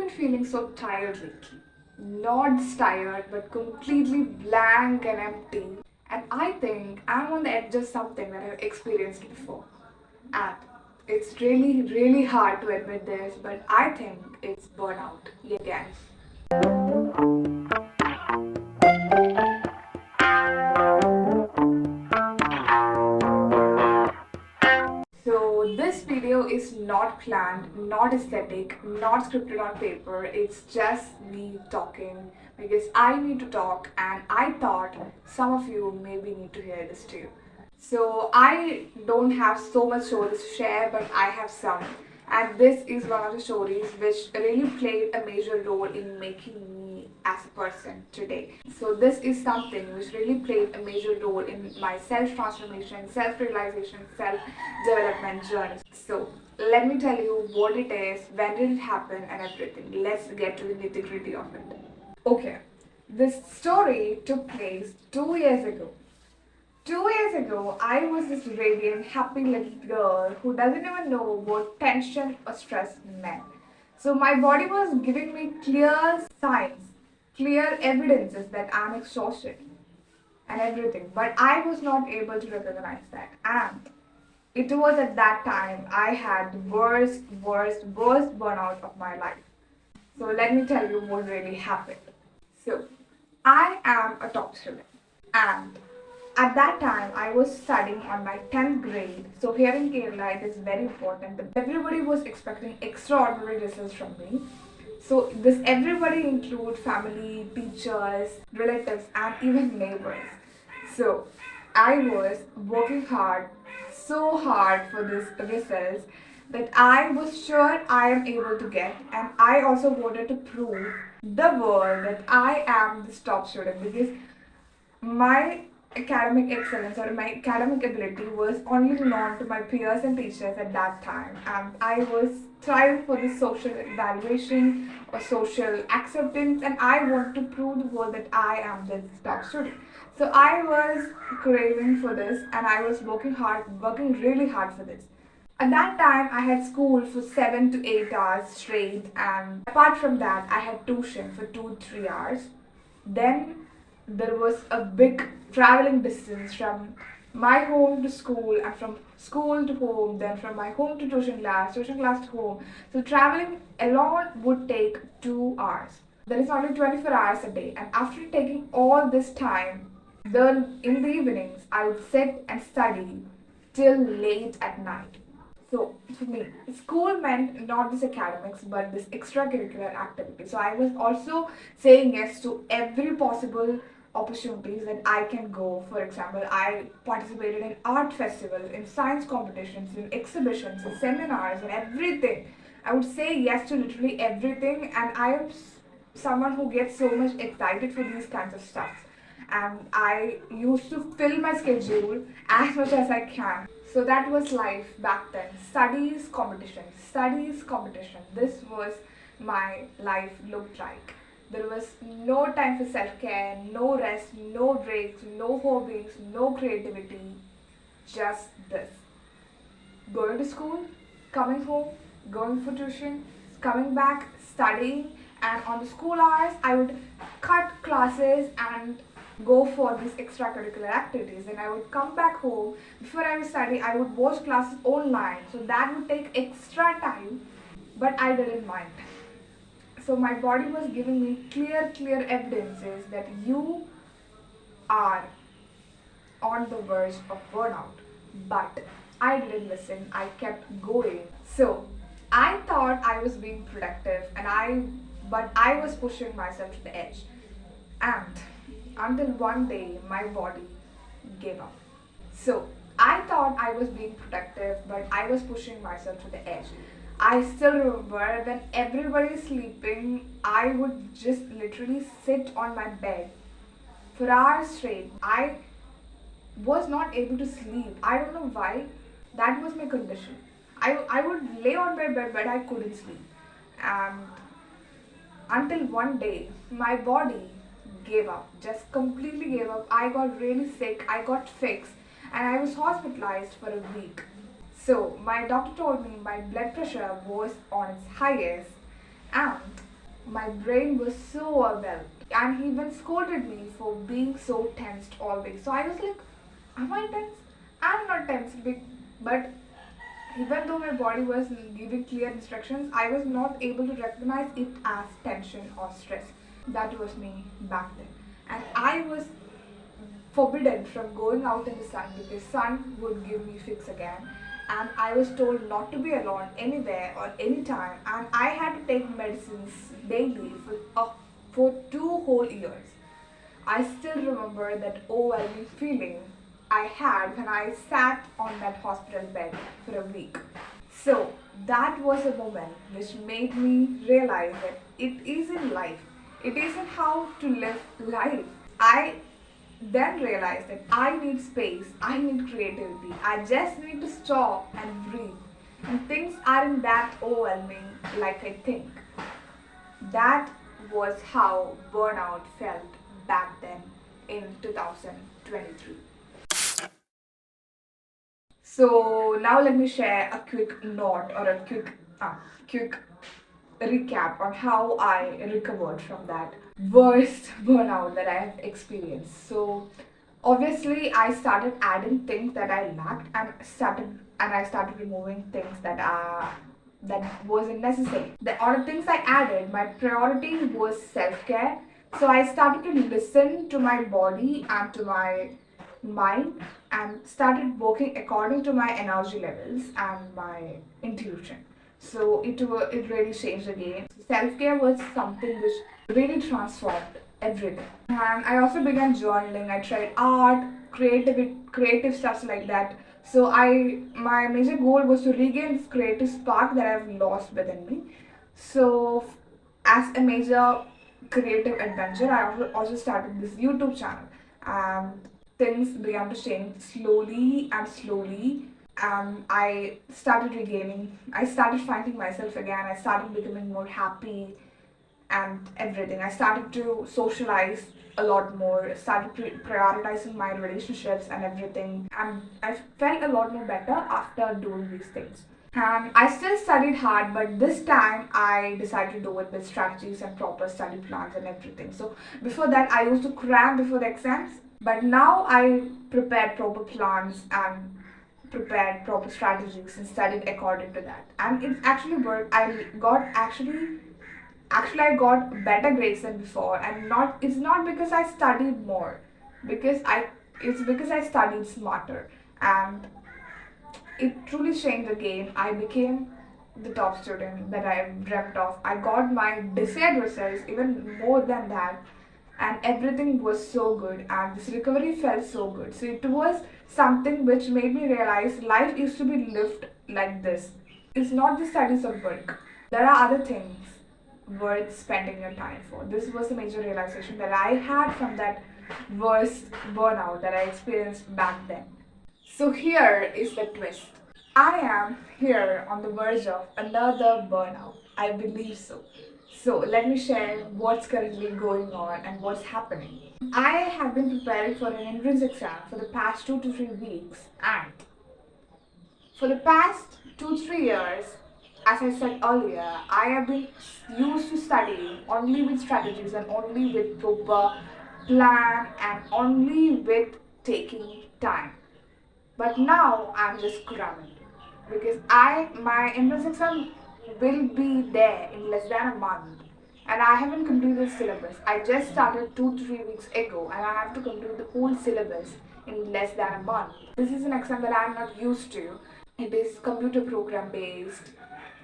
been feeling so tired lately. Not just tired, but completely blank and empty. And I think I'm on the edge of something that I've experienced before. And it's really, really hard to admit this, but I think it's burnout yet again. So this video is not planned, not aesthetic, not scripted on paper. It's just me talking because I need to talk and I thought some of you maybe need to hear this too. So I don't have so much stories to share, but I have some. And this is one of the stories which really played a major role in making me as a person today. So this is something which really played a major role in my self-transformation, self-realization, self-development journey. So let me tell you what it is, when did it happen and everything. Let's get to the nitty-gritty of it. Okay, this story took place 2 years ago. 2 years ago, I was this radiant, happy little girl who doesn't even know what tension or stress meant. So my body was giving me clear signs, clear evidences that I'm exhausted and everything. But I was not able to recognize that. And it was at that time I had the worst burnout of my life. So let me tell you what really happened. So I am a top student, and at that time I was studying on my 10th grade. So here in Kerala it is very important that everybody was expecting extraordinary results from me. So this everybody include family, teachers, relatives and even neighbors. So I was working hard, so hard for these results that I was sure I am able to get, and I also wanted to prove the world that I am the top student because my academic excellence or my academic ability was only known to my peers and teachers at that time, and I was trying for the social evaluation or social acceptance, and I want to prove the world that I am the top student. So I was craving for this and I was working really hard for this. At that time, I had school for 7 to 8 hours straight, and apart from that, I had tuition for 2 3 hours. Then there was a big traveling distance from my home to school, and from school to home, then from my home to tuition class to home. So traveling alone would take 2 hours. There is only 24 hours a day, and after taking all this time, then in the evenings, I would sit and study till late at night. So for me, school meant not just academics but this extracurricular activity. So I was also saying yes to every possible opportunities that I can go. For example, I participated in art festivals, in science competitions, in exhibitions, in seminars, and everything. I would say yes to literally everything, and I am someone who gets so much excited for these kinds of stuff. And I used to fill my schedule as much as I can. So that was life back then. Studies, competition. This was my life looked like. There was no time for self-care, no rest, no breaks, no hobbies, no creativity. Just this. Going to school, coming home, going for tuition, coming back, studying, and on the school hours, I would cut classes and go for these extracurricular activities. And I would come back home. Before I would study, I would watch classes online. So that would take extra time, but I didn't mind. So my body was giving me clear evidences that you are on the verge of burnout. But I didn't listen, I kept going. So I thought I was being productive but I was pushing myself to the edge. And until one day my body gave up. So I thought I was being productive, but I was pushing myself to the edge. I still remember when everybody is sleeping, I would just literally sit on my bed for hours straight. I was not able to sleep. I don't know why. That was my condition. I would lay on my bed but I couldn't sleep. And until one day, my body gave up, just completely gave up. I got really sick, I got fixed, and I was hospitalized for a week. So, my doctor told me my blood pressure was on its highest, and My brain was so overwhelmed, and he even scolded me for being so tensed always. So I was like, am I tense? I'm not tense, but even though my body was giving clear instructions, I was not able to recognize it as tension or stress. That was me back then. And I was forbidden from going out in the sun because sun would give me fix again. And I was told not to be alone anywhere or anytime, and I had to take medicines daily for 2 whole years. I still remember that overwhelming feeling I had when I sat on that hospital bed for a week. So that was a moment which made me realize that it isn't life. It isn't how to live life. I then realized that I need space, I need creativity. I just need to stop and breathe. And things aren't that overwhelming like I think. That was how burnout felt back then in 2023. So now let me share a quick note or a quick recap on how I recovered from that worst burnout that I have experienced. So obviously I started adding things that I lacked and I started removing things that wasn't necessary. The other things I added, my priority was self-care. So I started to listen to my body and to my mind and started working according to my energy levels and my intuition. So it really changed the game. Self care was something which really transformed everything. And I also began journaling. I tried art, creative stuff like that. So my major goal was to regain this creative spark that I've lost within me. So as a major creative adventure, I also started this YouTube channel. And things began to change slowly and slowly. I started finding myself again. I started becoming more happy and everything. I started to socialize a lot more, started prioritizing my relationships and everything. And I felt a lot more better after doing these things. And I still studied hard, but this time I decided to do it with strategies and proper study plans and everything. So before that, I used to cram before the exams, but now I prepared proper plans and prepared proper strategies and studied according to that. And it actually worked. I got better grades than before, and not it's not because I studied more, because I it's because I studied smarter, and it truly changed the game. I became the top student that I dreamt of. I got my desired results, even more than that, and everything was so good, and this recovery felt so good. So it was something which made me realize life used to be lived like this. It's not the studies or work. There are other things worth spending your time for. This was a major realization that I had from that worst burnout that I experienced back then. So here is the twist. I am here on the verge of another burnout. I believe so. So let me share what's currently going on and what's happening. I have been preparing for an entrance exam for the past 2 to 3 weeks, and for the past 2 3 years, as I said earlier, I have been used to studying only with strategies and only with proper plan and only with taking time. But now I'm just cramming because I my entrance exam will be there in less than a month, and I haven't completed the syllabus. I just started 2 3 weeks ago, and I have to complete the whole syllabus in less than a month. This is an exam that I'm not used to. It is computer program based.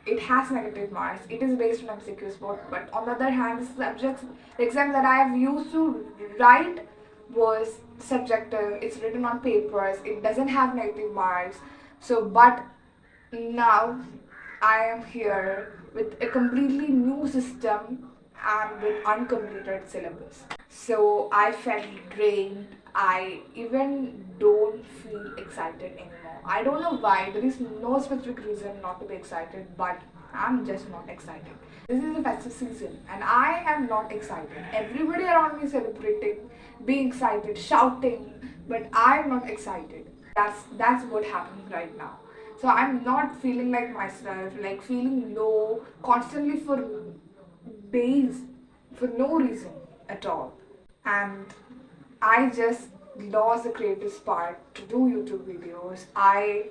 It has negative marks. It is based on MCQs, but on the other hand, the exam that I have used to write was subjective. It's written on papers. It doesn't have negative marks. So, but now I am here with a completely new system and with uncompleted syllabus. So I felt drained. I even don't feel excited anymore. I don't know why. There is no specific reason not to be excited, but I'm just not excited. This is a festive season and I am not excited. Everybody around me celebrating, being excited, shouting, but I'm not excited. That's what happening right now. So I'm not feeling like myself, like feeling low, constantly for days for no reason at all. And I just lost the creative spark to do YouTube videos. I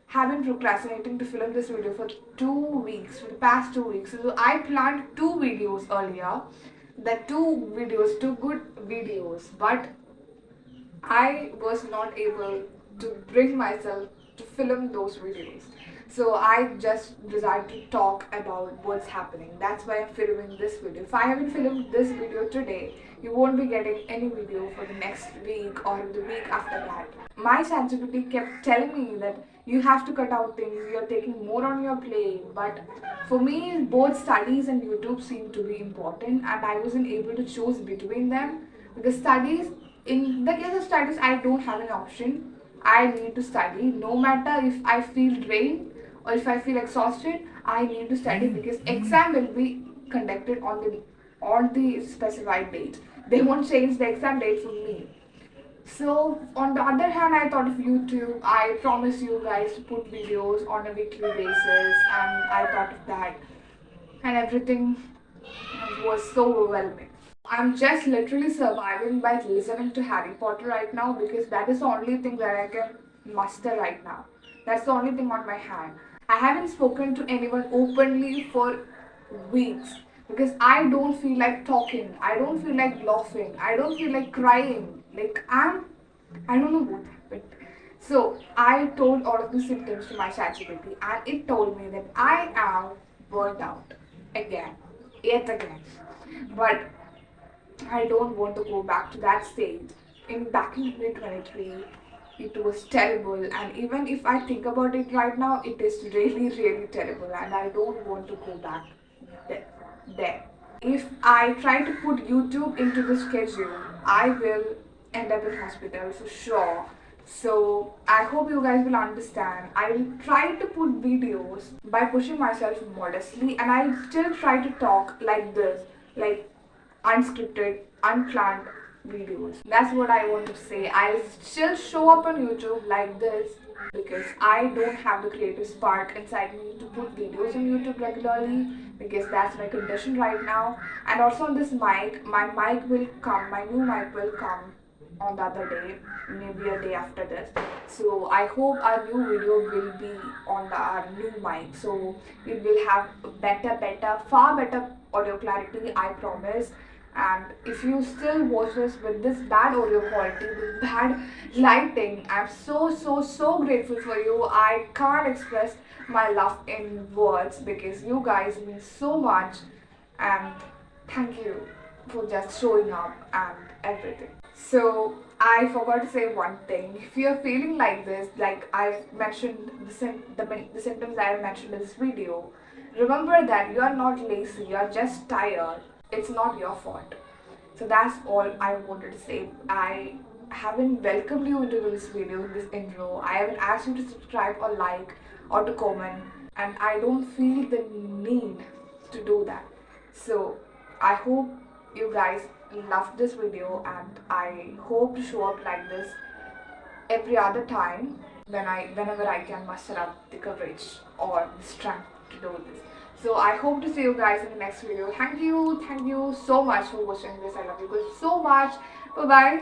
have been procrastinating to film this video for 2 weeks, for the past 2 weeks. So I planned 2 videos earlier, the 2 videos, 2 good videos, but I was not able to bring myself to film those videos. So I just decided to talk about what's happening. That's why I'm filming this video. If I haven't filmed this video today, you won't be getting any video for the next week or the week after that. My ChatGPT kept telling me that you have to cut out things, you're taking more on your plate. But for me, both studies and YouTube seemed to be important, and I wasn't able to choose between them because studies, in the case of studies, I don't have an option. I need to study no matter if I feel drained or if I feel exhausted. I need to study because exam will be conducted on the specified date. They won't change the exam date for me. So on the other hand, I thought of YouTube. I promise you guys to put videos on a weekly basis, and I thought of that, and everything was so overwhelming. I'm just literally surviving by listening to Harry Potter right now because that is the only thing that I can muster right now. That's the only thing on my hand. I haven't spoken to anyone openly for weeks because I don't feel like talking. I don't feel like laughing. I don't feel like crying. I don't know what happened. So I told all of the symptoms to my ChatGPT, and it told me that I am burnt out again, yet again. But I don't want to go back to that stage. Back in 2023, it was terrible, and even if I think about it right now, it is really, really terrible, and I don't want to go back there. If I try to put YouTube into the schedule, I will end up in hospital for sure. So I hope you guys will understand. I will try to put videos by pushing myself modestly, and I'll still try to talk like this, like unscripted, unplanned videos. That's what I want to say. I'll still show up on YouTube like this because I don't have the creative spark inside me to put videos on YouTube regularly because that's my condition right now. And also on this mic, my mic will come, my new mic will come on the other day, maybe a day after this. So I hope our new video will be on our new mic. So it will have far better audio clarity, I promise. And if you still watch this with this bad audio quality, with bad lighting, I'm so grateful for you. I can't express my love in words because you guys mean so much, and thank you for just showing up and everything. So I forgot to say one thing. If you're feeling like this, like I've mentioned the symptoms I have mentioned in this video, remember that you are not lazy, you are just tired. It's not your fault. So that's all I wanted to say. I haven't welcomed you into this video, this intro. I haven't asked you to subscribe or like or to comment, and I don't feel the need to do that. So I hope you guys loved this video, and I hope to show up like this every other time whenever I can muster up the courage or the strength to do this. So I hope to see you guys in the next video. Thank you so much for watching this. I love you guys so much. Bye bye.